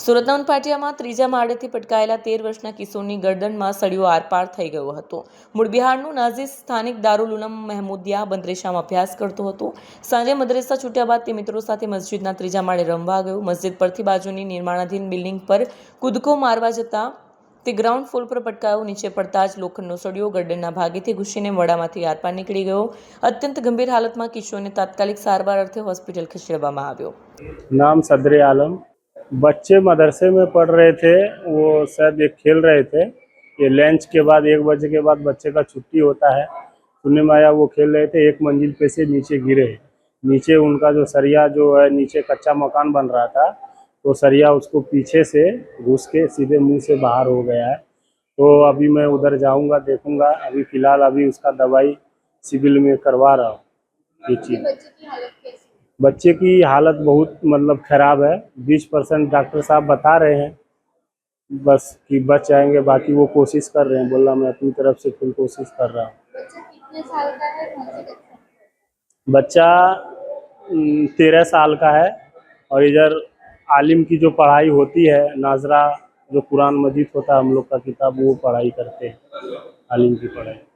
સુરતના ઉનપાટિયામાં ત્રીજા માળેથી પટકાયેલા 13 વર્ષના કિશોરની ગરદનમાં સળિયો આરપાર થઈ ગયો હતો. મૂળ બિહારનું નાઝિર સ્થાનિક દારૂલ ઉલૂમ મહમૂદિયા મદ્રેસામાં અભ્યાસ કરતો હતો. સાંજે મદ્રેસા છૂટ્યા બાદ તે મિત્રો સાથે મસ્જિદના ત્રીજા માળે રમવા ગયો. મસ્જિદ પરથી બાજુની નિર્માણાધીન બિલ્ડિંગ પર કૂદકો મારવા જતા તે ગ્રાઉન્ડ ફ્લોર પર પટકાયો. નીચે પડતા જ લોખંડનો સળિયો ગરદનના ભાગેથી ઘૂસીને મોઢામાંથી આરપાર નીકળી ગયો. અત્યંત ગંભીર હાલતમાં કિશોરને તાત્કાલિક સારવાર અર્થે હોસ્પિટલ ખસેડવામાં આવ્યો. नाम सदर आलम। बच्चे मदरसे में पढ़ रहे थे, वो शायद एक खेल रहे थे। ये लंच के बाद 1 बजे के बाद बच्चे का छुट्टी होता है। सुनने में आया वो खेल रहे थे, एक मंजिल पे से नीचे गिरे। नीचे उनका जो सरिया जो है, नीचे कच्चा मकान बन रहा था, तो सरिया उसको पीछे से घुस के सीधे मुंह से बाहर हो गया है। तो अभी मैं उधर जाऊंगा, देखूंगा। अभी फिलहाल अभी उसका दवाई सिविल में करवा रहा हूँ। ये चीज बच्चे की हालत बहुत मतलब खराब है। 20% डॉक्टर साहब बता रहे हैं बस कि बच जाएंगे, बाकी वो कोशिश कर रहे हैं। बोला मैं अपनी तरफ से फुल कोशिश कर रहा हूँ। बच्चा कितने साल का है, कौन सी कक्षा? बच्चा 13 साल का है। और इधर आलिम की जो पढ़ाई होती है, नाजरा जो कुरान मजीद होता है हम लोग का किताब, वो पढ़ाई करते हैं, आलिम की पढ़ाई।